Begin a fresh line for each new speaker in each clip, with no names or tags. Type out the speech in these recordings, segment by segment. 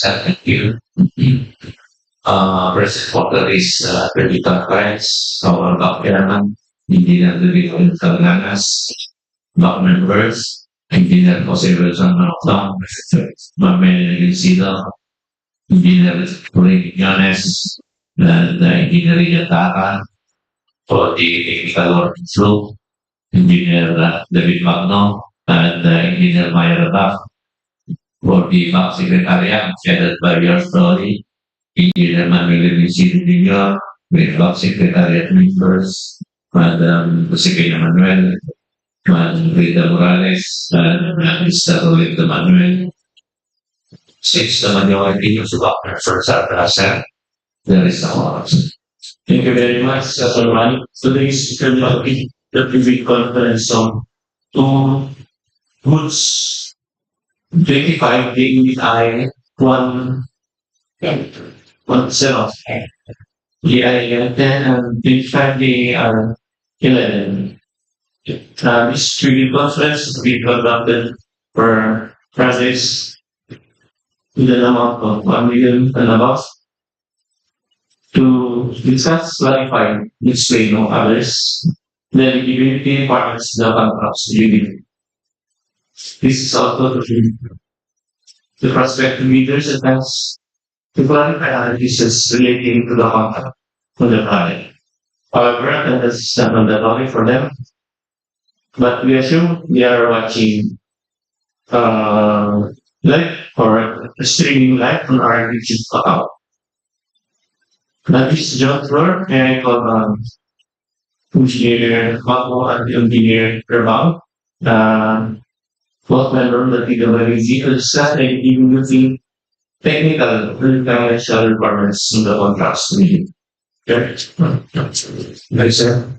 Thank you. First quarter is critical price, our document, engineer delivery Kalanas, doc members, engineer consideration of doc, Mamel Sino, engineer Yones, and the engineering Yataka for the technical working flow, engineer David Magno, and engineer Maya Rabak for the back secretariat, headed by your story. Engineer Manuel Jr. with Block Secretariat members, Madam Josefina Manuel, Madam Rita Morales, and Mr. Rolito Manuel. Since the majority of the block members are present, there is no option. Thank you very much, everyone. Today's topic, the privy conference on two goods 25 DEI 1 DEI 10 and 25 DEI 11. This privy conference will be conducted for projects with an amount of 1 million and above to discuss, clarify, explain on others, the eligibility requirements of the contracts union. This is also the prospective leaders and has to clarify analysis relating to the contract for the project. However, that is not mandatory for them, but we assume they are watching live or streaming live on our YouTube account. That is John Fleur, and I call Engineer Mago and Engineer Kerbal, both members of the DPWH to discuss and using technical financial requirements in the contracts. Okay. Yes, sir.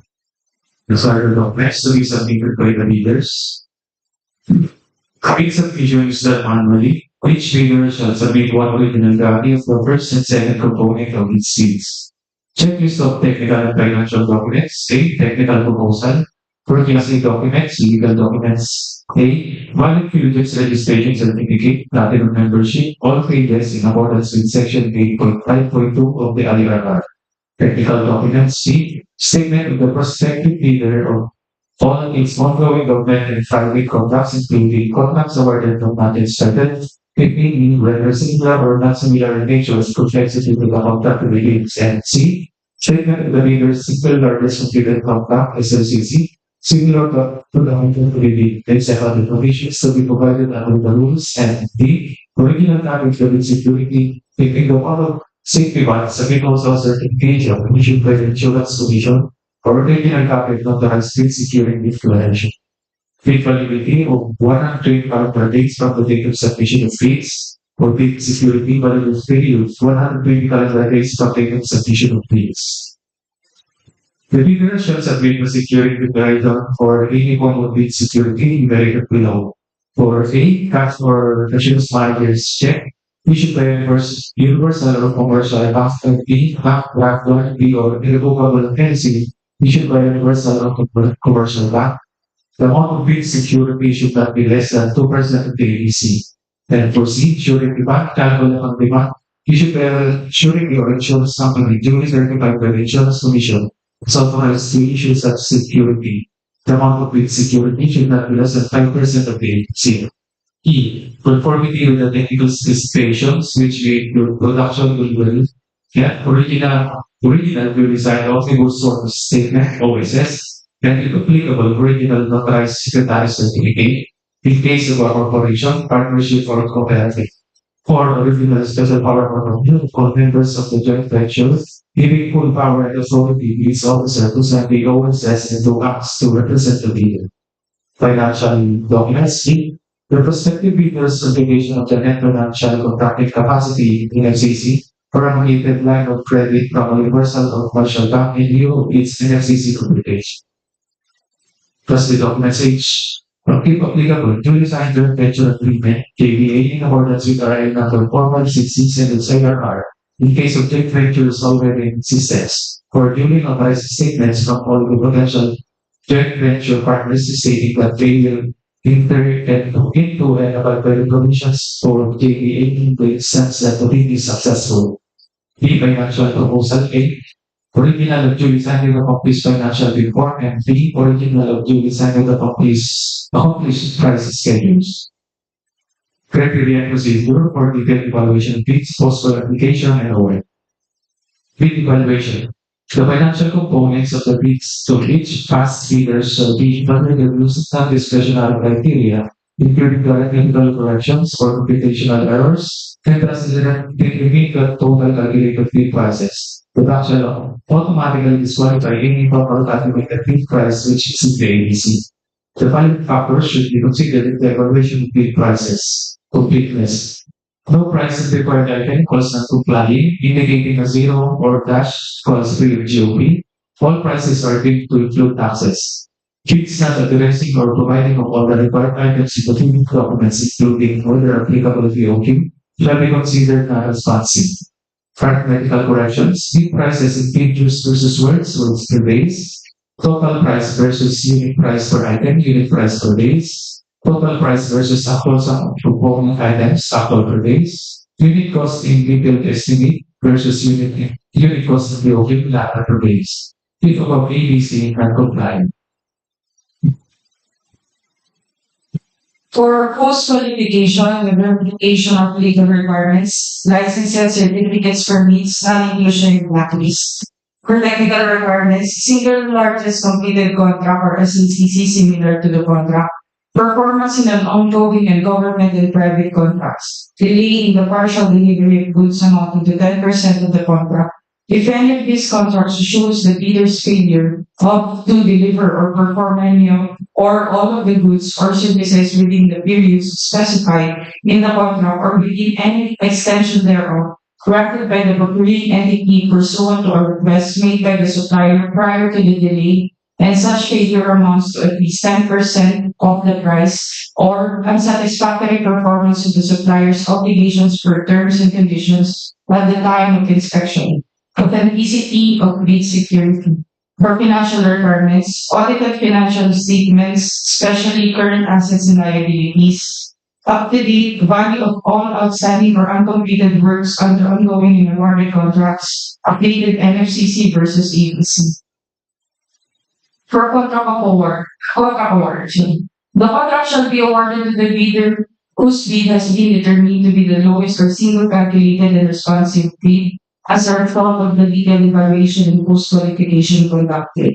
Next to be submitted by the leaders. Copies of issues that manually, each leader shall submit one original copy of the first and second component of its seeds. Checklist of technical and financial documents. A. Technical proposal. Forecasting documents, legal documents. A. Valid Religious Registration Certificate, Platinum Membership, all pages in accordance with Section 8.5.2 of the IRR. Technical documents. C. Statement of the prospective leader of all its ongoing government and private contracts, including contracts awarded but not yet started, it may mean whether similar or not similar in nature as complexity to the contract relates. And C. Statement of the leader's single largest completed contract, SLCC, similar to the contract related several informations to be provided under the rules. And D. Original target for security, taking the all safety bonds, submit also certification issued by the Insurance Commission or original copy of notarized state security declaration. Fee validity of 125 per days from the date of submission of fees or bid security validity period 120 calendar days from the date of submission of fees. The leader shall submit the security declaration for any form of bid security enumerated below. For A, cash or cashiers managers check, issued by universal or commercial bank, B, bank, B, or irrevocable NC, issued by universal or commercial bank. The amount of bid security should not be less than 2% of the ABC. And for C, surety bank, calculate on demand, issued by a surety or insurance company duly certified by the Insurance Commission, is authorized to issue such security. The amount of bid security should not be less than 5% of the ABC. E. Conformity with the technical specifications, which we include production will original will design optimal source statement, OSS, and if applicable, original notarized secretary certificate in case of a corporation, partnership, or cooperative. For original special power for members of the joint venture, giving full power and authority to its officer to send the OSS and to acts to represent the leader. Financial documents. The prospective bidder's certification of the net financial contracting capacity in FCC for a related line of credit from a universal or commercial bank in lieu of its NFCC computation. Plus the documents H. If applicable, duly signed joint venture agreement, JVA, in accordance with RA number 4166 and its IRR, in case of joint ventures already in existence, for duly notarized statements from all the potential joint venture partners stating that they will
into and abide by the provisions for JPA to the extent that the bid is successful. B. Financial proposal. A. Original of duly signed of company's financial report, and B. Original of duly signed of company's price schedules. Criteria and procedure for detailed evaluation bids, postal application, and award. Bid evaluation. The financial components of the bids to each past bidders shall be under the rules and discretionary criteria, including technical corrections or computational errors, and determining the total calculated bid prices. The bank shall automatically disqualify any total calculated bid price which exceeds the ABC. The following factors should be considered in the evaluation of bid prices. Completeness. No price is required item calls not to applying, indicating a zero or dash calls free of GOP. All prices are deemed to include taxes. Bids not addressing or providing of all the required items in the bidding documents, including other applicable GOP, shall be considered not responsive. Arithmetical corrections. Bid prices in bid use versus words per days. Total price versus unit price per item, unit price per days. Total price versus actual sum of component items, actual per days. Unit cost in detailed estimate versus unit cost of the OP latter per days. If above ABC and compliant.
For post-qualification, the verification of legal requirements, licenses, certificates, permits, non-inclusion blacklist. For technical requirements, single largest completed contract or SLCC similar to the contract. Performance in an ongoing and government and private contracts. Delay in the partial delivery of goods amounting to 10% of the contract. If any of these contracts shows the bidder's failure of to deliver or perform any of or all of the goods or services within the periods specified in the contract or within any extension thereof, corrected by the procuring entity pursuant to a request made by the supplier prior to the delay, and such failure amounts to at least 10% of the price or unsatisfactory performance of the supplier's obligations per terms and conditions at the time of inspection. Authenticity of bid security. For financial requirements, audited financial statements, especially current assets and liabilities, up-to-date value of all outstanding or uncompleted works under ongoing and awarded contracts, updated NFCC versus ABC. For contract award, the contract shall be awarded to the bidder whose bid has been determined to be the lowest or single calculated and responsive bid as a result of the legal evaluation and post-qualification conducted.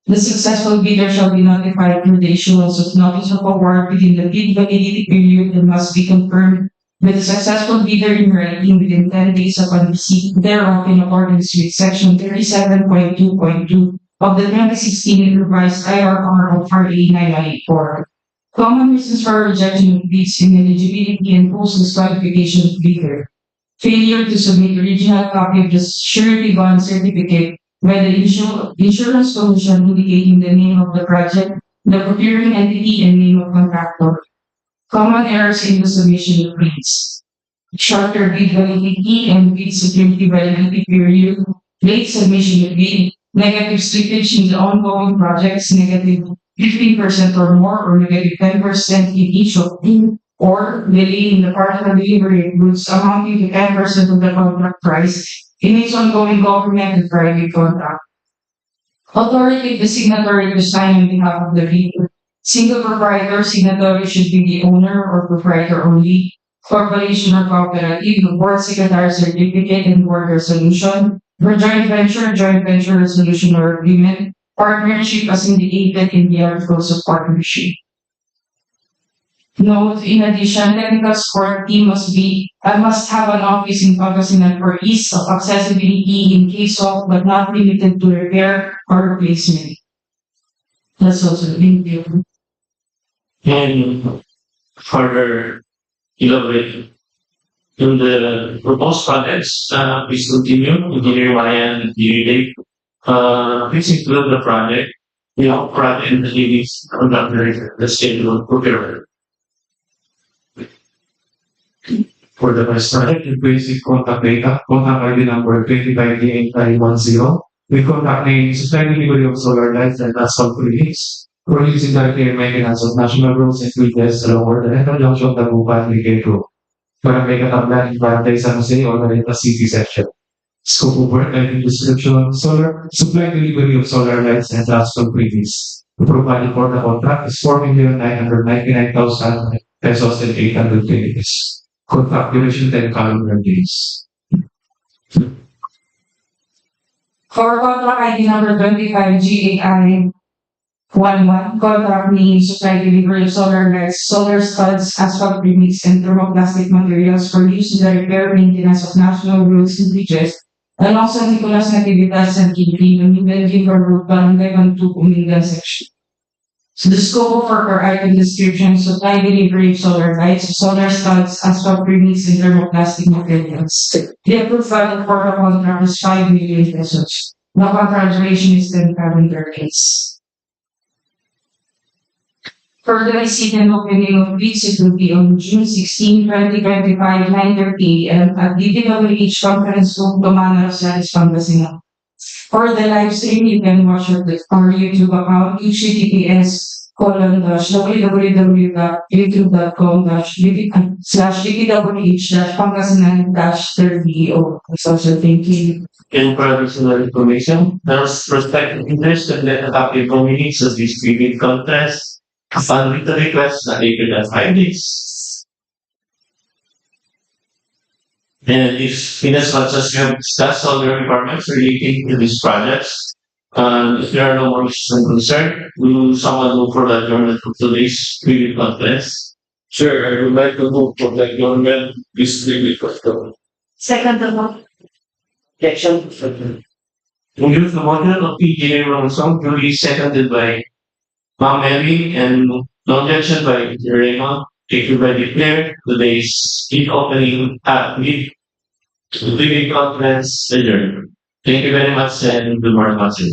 The successful bidder shall be notified through the issuance of notice of award within the bid validity period and must be confirmed with the successful bidder in writing within 10 days upon receipt thereof in accordance with Section 37.2.2 of the 2016 revised IRR of RA 994. Common reasons for rejection of bids, ineligibility, and post-disqualification of bidder. Failure to submit original copy of the surety bond certificate by the insurance commission indicating the name of the project, the procuring entity, and name of contractor. Common errors in the submission of bids. Shorter bid validity and bid security validity period. Late submission of bid. Negative slippage in the ongoing projects, negative 15% or more, or negative 10% in each of them, or delay in the partial delivery of goods amounting to 10% of the contract price in its ongoing government and private contract. Authoritative signatory to sign on behalf of the bidder. Single proprietor signatory should be the owner or proprietor only. Corporation or cooperative, board secretary certificate and board resolution. For joint venture resolution or agreement, partnership as indicated in the articles of partnership. Note, in addition, technical support team must have an office in Pangasinan for ease of accessibility in case of, but not limited to repair or replacement. That's also thank you.
And further elaborate. In the proposed projects, please continue. Engineer Ryan, please include the project, project and the duties under the schedule of procurement.
For the first project, in basic contact data, contact ID number 25D8510, with contact name, supply delivery of solar lights and asphalt PREMIX. releasing the care maintenance of national roads and bridges along Urdaneta Junction, DAGUPAN-LINGAYEN. Barangay CATABLAN, Barangay San Jose, Urdaneta City Section. Scope of work and description: solar supply delivery of solar lights and transport previous. The provided for the contract is 4,999,000 pesos and 800 pennies. Contract duration 10 calendar days.
For contract ID number 25 GAI 11, contract means supply delivery of solar lights, solar studs, asphalt premix, and thermoplastic materials for use in the repair maintenance of national roads and bridges along San NICOLAS-NATIVIDAD-SAN Quintin-UMINGAN-GUIMBA Road, Barangay BANTUG, Umingan section. So the scope of work or item description: supply delivery of solar lights, solar studs, asphalt premix, and thermoplastic materials. The approved value for the contract is 5 million pesos. The contract duration is 10 calendar days. For the receipt and opening of bids, it will be on June 16, 2025, 9:30 a.m. at DPWH Conference Room, Pangasinan. For the live stream, you can watch it with our YouTube account, https://www.youtube.com/dpwh-pangasinan-DEO. So thank you.
In personal information, there's prospective interest and let a copy of minutes of this previous contest. Upon written request, not later than 5 days. And if in as much as you have discussed all the requirements relating to these projects, if there are no more issues and concern, will someone move for the adjournment of today's previous conference?
Sure, I would like to move for the government this previous conference.
Second the motion.
Objection. Move the motion of PJ Ronsong, duly seconded by Ma'am Mary, and no objection by Raymond. Take you by declare today's opening meeting conference adjourned. Thank you very much and good morning, Master.